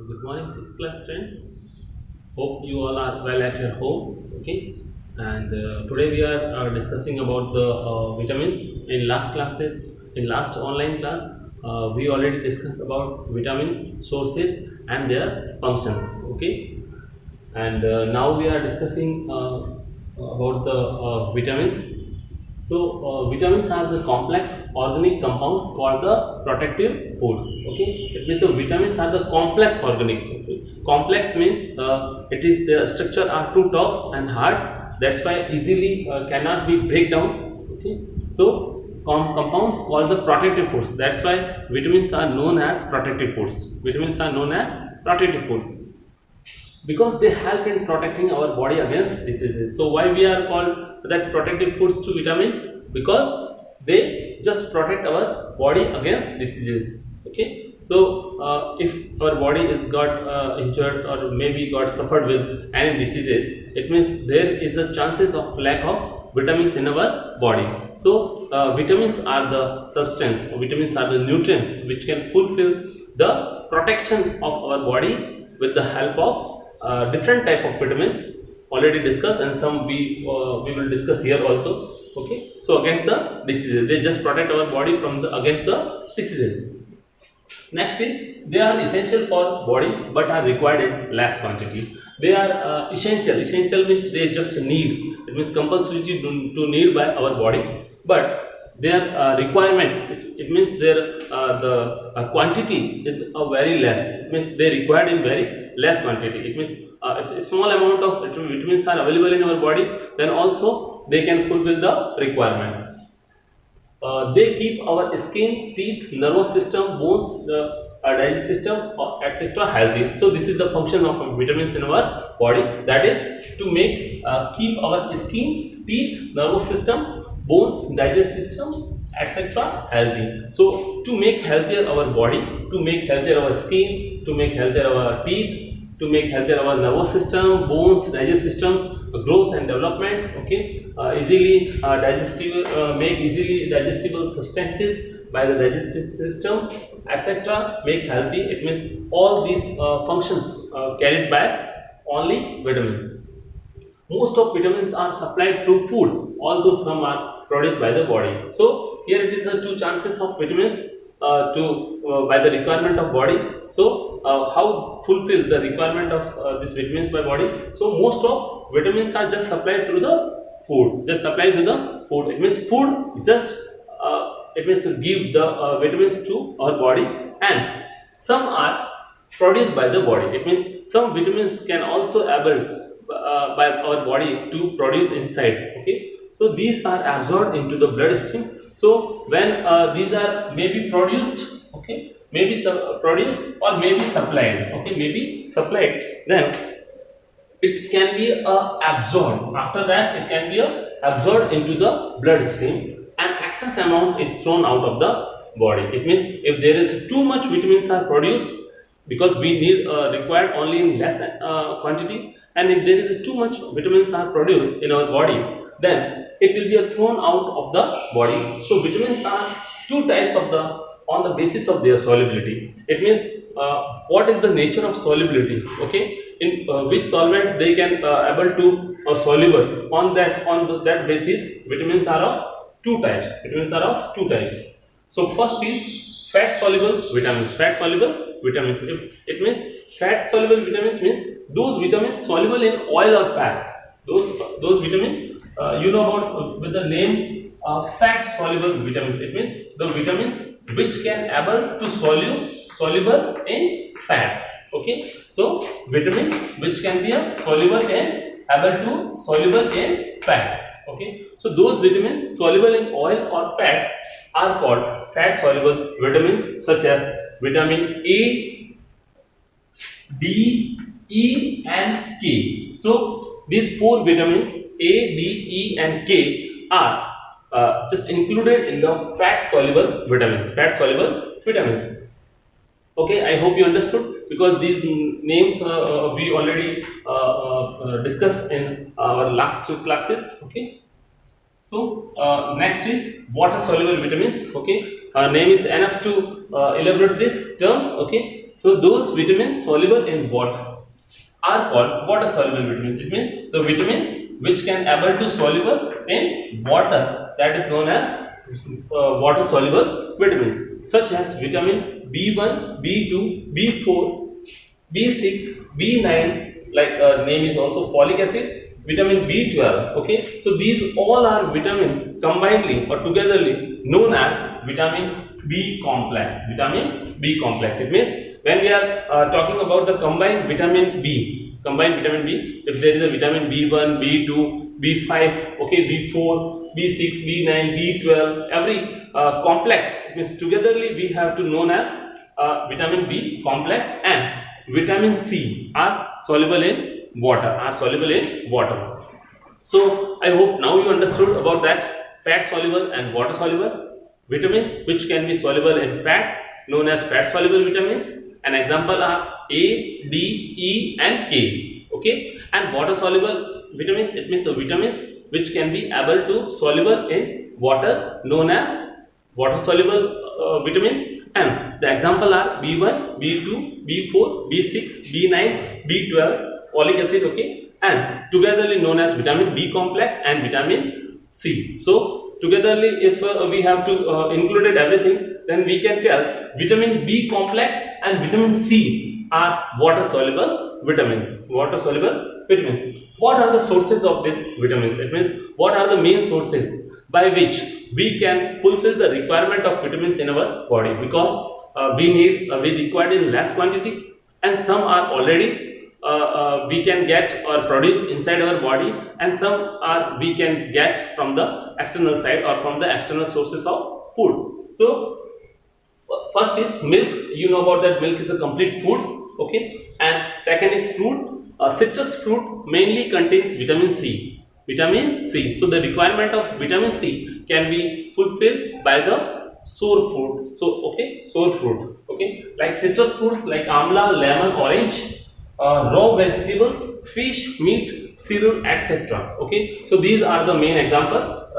Good morning, 6th class friends. Hope you all are well at your home. Okay, and today we are discussing about the vitamins. In last classes, in last online class, we already discussed about vitamins, sources, and their functions. Okay, and now we are discussing about the vitamins. So, vitamins are the complex organic compounds called the protective foods. Okay, it means the vitamins are the complex organic. Okay? Complex means it is the structure are too tough and hard. That's why easily cannot be break down. Okay, so compounds called the protective foods. That's why vitamins are known as protective foods. Vitamins are known as protective foods because they help in protecting our body against diseases. So why we are called that protective foods to vitamin? Because they just protect our body against diseases. Okay, so if our body is got injured or maybe got suffered with any diseases, it means there is a chances of lack of vitamins in our body. So vitamins are the substance, vitamins are the nutrients which can fulfill the protection of our body with the help of different type of vitamins already discussed, and some we will discuss here also. Okay, so against the diseases, they just protect our body from the against the diseases. Next is they are essential for body but are required in less quantity. They are essential. Essential means they just need. It means compulsory to need by our body, but their requirement it means their the quantity is very less. It means they required in very less quantity. It means if a small amount of vitamins are available in our body, then also they can fulfill the requirement. They keep our skin, teeth, nervous system, bones, digestive system, etc. healthy. So this is the function of vitamins in our body. That is to make keep our skin, teeth, nervous system, bones, digestive systems, etc. healthy. So to make healthier our body, to make healthier our skin, to make healthier our teeth, to make healthier our nervous system, bones, digestive systems, growth and development. Okay, easily digestible, make easily digestible substances by the digestive system, etc. Make healthy. It means all these functions carried by only vitamins. Most of vitamins are supplied through foods, although some are produced by the body. So here it is the two chances of vitamins to by the requirement of body. So how fulfill the requirement of these vitamins by body? So most of vitamins are just supplied through the food. Just supplied through the food. It means food just it means to give the vitamins to our body, and some are produced by the body. It means some vitamins can also able by our body to produce inside. Okay, so these are absorbed into the bloodstream. So when these are maybe produced, okay, maybe produced or maybe supplied, okay, maybe supplied, then it can be absorbed. After that, it can be absorbed into the bloodstream, and excess amount is thrown out of the body. It means if there is too much vitamins are produced, because we need required only in less quantity, and if there is too much vitamins are produced in our body, then it will be thrown out of the body. So vitamins are two types of the on the basis of their solubility. It means what is the nature of solubility? Okay, in which solvent they can able to soluble. On that basis, vitamins are of two types. Vitamins are of two types. So first is fat soluble vitamins. Fat soluble vitamins. If it means fat soluble vitamins means those vitamins soluble in oil or fats. Those vitamins you know about with the name fat soluble vitamins. It means the vitamins which can able to soluble in fat. Okay, so vitamins which can be soluble in able to soluble in fat. Okay, so those vitamins soluble in oil or fat are called fat soluble vitamins, such as vitamin A, D, E, and K. So these four vitamins A, D, E, and K are just included in the fat soluble vitamins. Fat soluble vitamins. Okay, I hope you understood, because these names we already discussed in our last two classes. Okay, so next is water soluble vitamins. Okay, name is enough to elaborate these terms. Okay, So those vitamins soluble in water are called water soluble vitamins. It means the vitamins which can able to soluble in water, that is known as water soluble vitamins, such as vitamin B1, B2, B4, B6, B9, like name is also folic acid, vitamin B12. Okay, so these all are vitamin combinedly or togetherly known as vitamin B complex. Vitamin B complex. It means when we are talking about the combined vitamin B, if there is a vitamin B1, B2, B5, okay, B4, B6, B9, B12, every complex, it means togetherly we have to known as vitamin B complex, and vitamin C are soluble in water. So I hope now you understood about that fat soluble and water soluble vitamins which can be soluble in fat, known as fat soluble vitamins. An example are A, D, E and K. Okay, and water soluble vitamins, it means the vitamins which can be able to soluble in water, known as water soluble vitamins, and the example are B1, B2, B4, B6, B9, B12, folic acid, okay, and togetherly known as vitamin B complex and vitamin C. So togetherly, if we have to included everything, then we can tell vitamin B complex and vitamin C are water soluble vitamins. What are the sources of these vitamins? It means what are the main sources by which we can fulfill the requirement of vitamins in our body, because we require in less quantity, and some are already we can get or produce inside our body, and some are we can get from the external side or from the external sources of food. So first is milk. You know about that milk is a complete food, okay, and second is fruit. Citrus fruit mainly contains vitamin C. So the requirement of vitamin C can be fulfilled by the sour fruit. Sour fruit. Okay, like citrus fruits like amla, lemon, orange, raw vegetables, fish, meat, cereal, etc. Okay, so these are the main examples.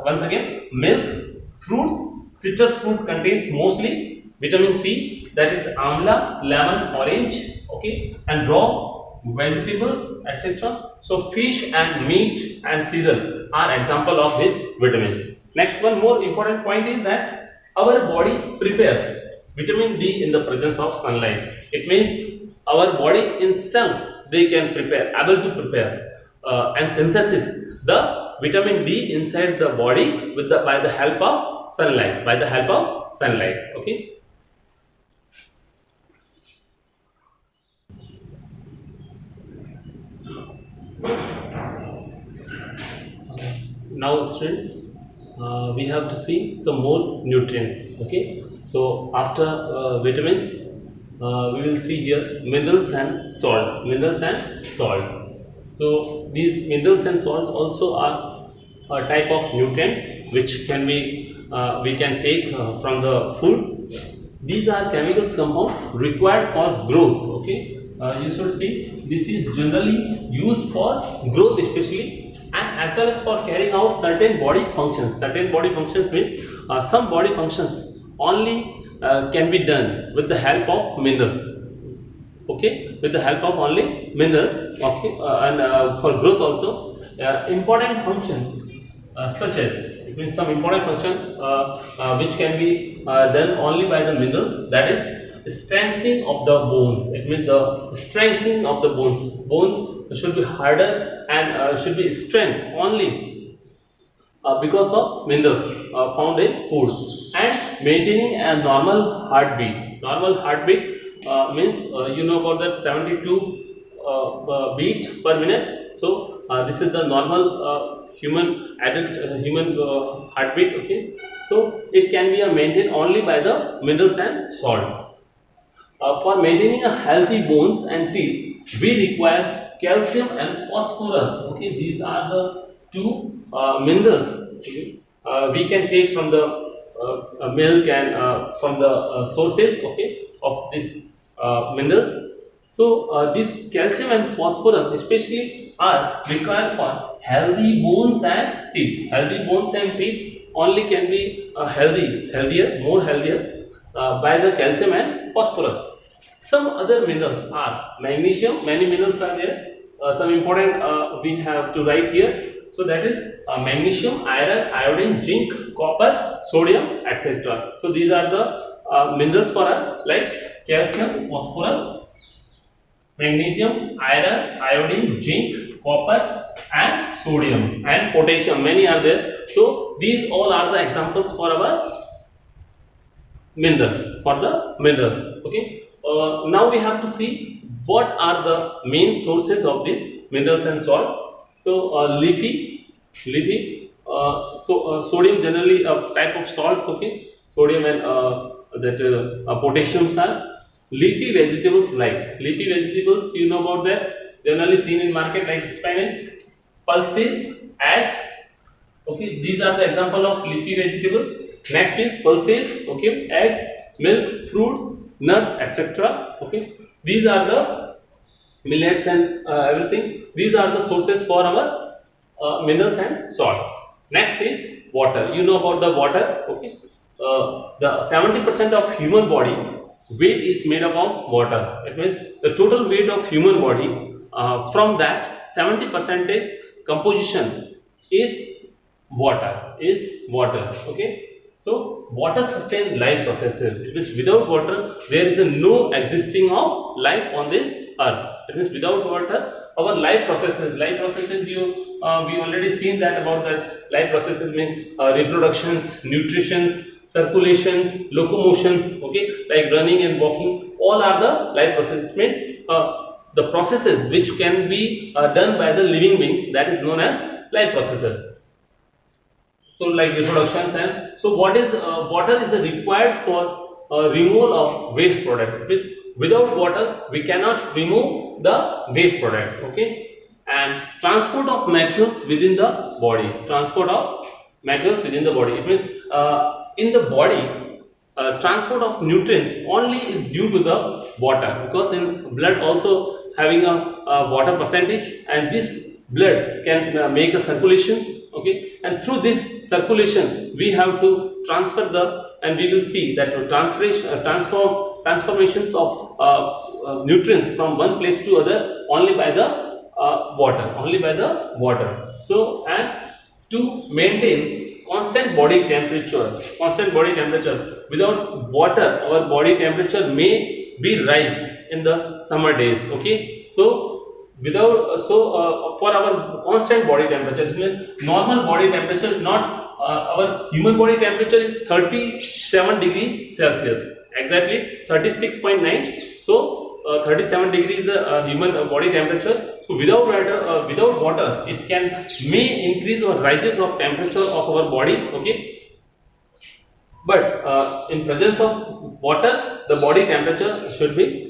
Once again, milk, fruits, citrus fruit contains mostly vitamin C, that is amla, lemon, orange, okay, and raw vegetables, etc. So fish and meat and cereal are example of these vitamins. Next, one more important point is that our body prepares vitamin D in the presence of sunlight. It means our body in self they can able to prepare and synthesis the vitamin D inside the body by the help of sunlight. Okay. Now students, we have to see some more nutrients. Okay, so after vitamins, we will see here minerals and salts. So these minerals and salts also are a type of nutrients which can be we can take from the food. These are chemical compounds required for growth. Okay, you should see this is generally used for growth especially, and as well as for carrying out certain body functions. Certain body functions means some body functions only can be done with the help of minerals. Okay, with the help of only minerals. Okay, and for growth also important functions such as, it means some important function which can be done only by the minerals, that is strengthening of the bones. It means the strengthening of the bones. Bone should be harder and should be strength only because of minerals found in food, and maintaining a normal heartbeat. Means you know about that 72 beat per minute. So this is the normal human heartbeat. Okay, so it can be maintained only by the minerals and salts. For maintaining a healthy bones and teeth, we require calcium and phosphorus. Okay, these are the two minerals. Okay? We can take from the milk and from the sources, okay, of these minerals. So this calcium and phosphorus especially are required for healthy bones and teeth. Healthy bones and teeth only can be healthier by the calcium and phosphorus. Some other minerals are magnesium. Many minerals are there. Some important we have to write here. So that is magnesium, iron, iodine, zinc, copper, sodium, etc. So these are the minerals for us, like calcium, phosphorus, magnesium, iron, iodine, zinc, copper, and sodium, and potassium. Many are there. So these all are the examples for our minerals. Okay. Now we have to see what are the main sources of these minerals and salt. So leafy. Sodium generally a type of salts. Okay. Sodium and potassiums are leafy vegetables. Like leafy vegetables, you know about that. Generally seen in market like spinach, pulses, eggs. Okay, these are the example of leafy vegetables. Next is pulses, okay, eggs, milk, fruits, nuts, etc. Okay, these are the millets and everything. These are the sources for our minerals and salts. Next is water. You know about the water. Okay, the 70% of human body weight is made up of water. It means the total weight of human body, from that 70% composition is water. Okay, so water sustains life processes. It means without water there is no existing of life on this earth. It means without water our life processes, you we already seen that about that. Life processes means reproductions, nutritions, circulations, locomotions. Okay, like running and walking, all are the life processes. Means the processes which can be done by the living beings, that is known as life processes. So like reproductions. And so what is water is required for removal of waste product. Means without water we cannot remove the waste product. Okay, and transport of materials within the body. It means in the body, transport of nutrients only is due to the water, because in blood also having a water percentage, and this blood can make a circulations. Okay, and through this circulation we have to transfer the, and we will see that transformations of nutrients from one place to other only by the water. So, and to maintain constant body temperature, without water our body temperature may be rise in the summer days. Okay, so for our constant body temperature, it means normal body temperature, not our human body temperature is 37 degrees Celsius, exactly 36.9. So 37 degrees is the human body temperature. So without water it may increase or rises of temperature of our body. Okay, but in presence of water the body temperature should be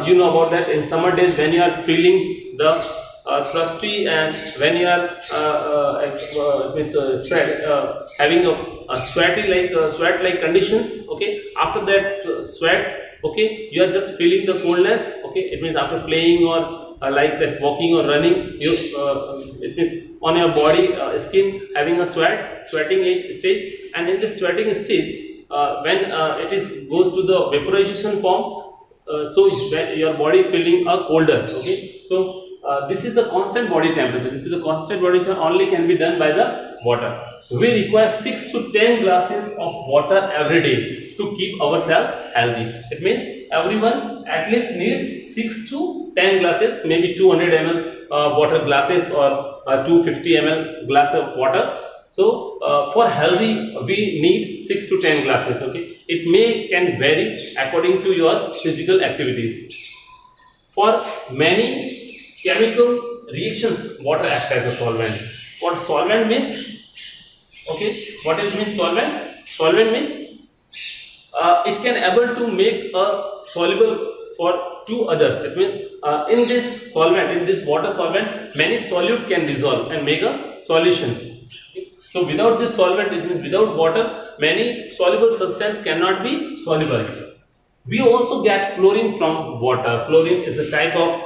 you know about that. In summer days when you are feeling the thirsty, and when you are having a sweat like conditions. Okay, after that sweats, okay, you are just feeling the coldness. Okay, it means after playing or like that walking or running, it means on your body skin having a sweating stage. And in this sweating stage, when it goes to the vaporization form, so your body feeling colder. Okay, so this is the constant body temperature. Only can be done by the water. We require 6 to 10 glasses of water every day to keep ourselves healthy. It means everyone at least needs 6 to 10 glasses, maybe 200 ml water glasses, or 250 ml glass of water. So for healthy we need 6 to 10 glasses. Okay, it can vary according to your physical activities. For many chemical reactions, water acts as a solvent. What solvent means? Okay, what is means solvent? Solvent means it can able to make a soluble for two others. It means in this water solvent, many solute can dissolve and make a solution. So without this solvent, it means without water, many soluble substance cannot be soluble. We also get fluorine from water. Fluorine is a type of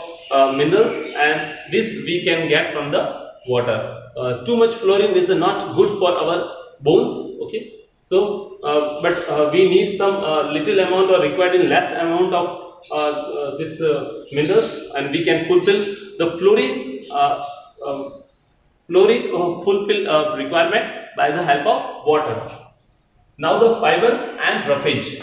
minerals, and this we can get from the water. Too much fluorine is not good for our bones. Okay, so but we need some little amount, or required in less amount of this minerals, and we can fulfill the fluorine fulfill requirement by the help of water. Now the fibers and roughage.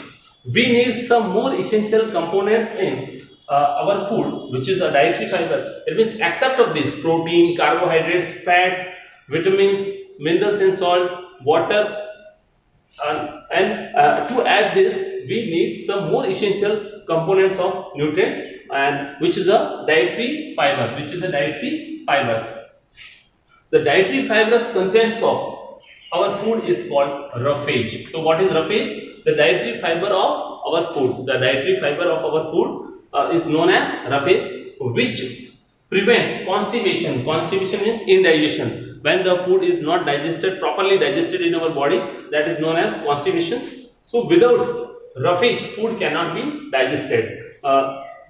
We need some more essential components in our food, which is a dietary fiber. It means except of this protein, carbohydrates, fats, vitamins, minerals and salts, water, and to add this, we need some more essential components of nutrients, and which is a dietary fiber. Which is a dietary fibers. The dietary fibers contents of our food is called roughage. So what is roughage? The dietary fiber of our food. The dietary fiber of our food is known as roughage, which prevents constipation. Constipation means indigestion. When the food is not digested, properly digested in our body, that is known as constipation. So without roughage, food cannot be digested.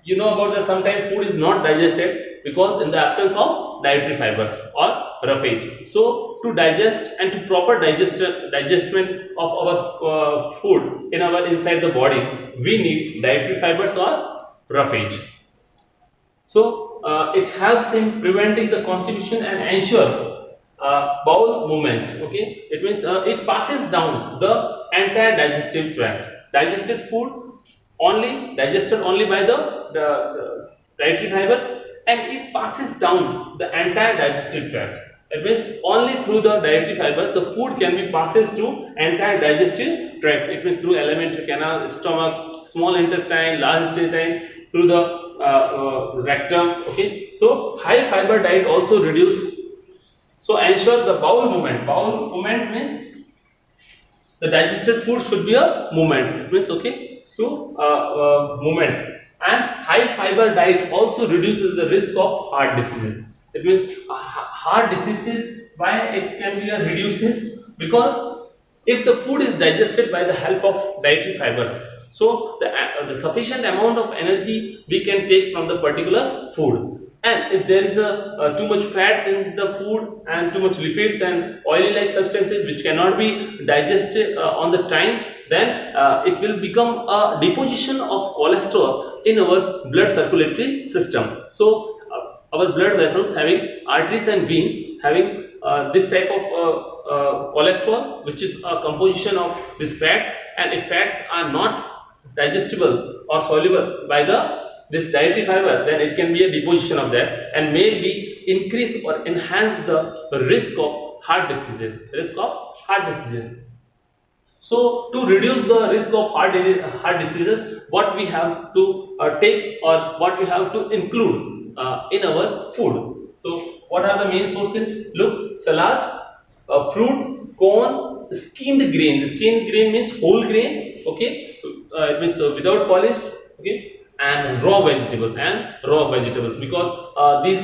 You know about that sometimes food is not digested because in the absence of dietary fibers or roughage. So to digest and to proper digestment of our food in our inside the body, we need dietary fibers or roughage. So it helps in preventing the constipation and ensure bowel movement. Okay, it means it passes down the entire digestive tract. Digested food only digested only by the dietary fiber, and it passes down the entire digestive tract. It means only through the dietary fibers the food can be passes to entire digestive tract. It means through alimentary canal, stomach, small intestine, large intestine, through the rectum. Okay, so high fiber diet also reduce. So ensure the bowel movement. Bowel movement means the digested food should be a movement. It means okay to movement. And high fiber diet also reduces the risk of heart diseases. It means heart diseases, why it can be reduces, because if the food is digested by the help of dietary fibers, so the sufficient amount of energy we can take from the particular food. And if there is too much fats in the food and too much lipids and oily like substances which cannot be digested on the time, then it will become a deposition of cholesterol in our blood circulatory system. So our blood vessels having arteries and veins having this type of cholesterol, which is a composition of these fats, and if fats are not digestible or soluble by this dietary fiber, then it can be a deposition of that and may be increase or enhance the risk of heart diseases. So to reduce the risk of heart diseases, what we have to take or what we have to include in our food. So what are the main sources? Look, salad, fruit, corn, skinned grain. Skinned grain means whole grain. Okay, it means without polish. Okay, and raw vegetables because these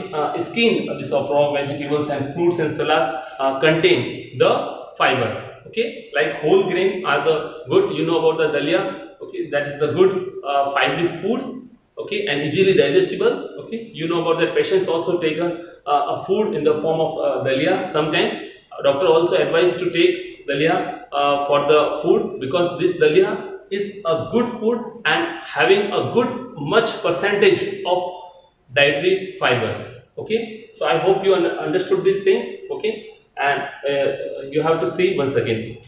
this of raw vegetables and fruits and salad contain the fibers. Okay, like whole grain are the good. You know about the dalia. Okay, that is the good fibrous foods. Okay, and easily digestible. Okay, you know about that. Patients also take a food in the form of dalia. Sometimes doctor also advised to take dalia for the food, because this dalia is a good food and having a good much percentage of dietary fibers. Okay, so I hope you understood these things. Okay, and you have to see once again.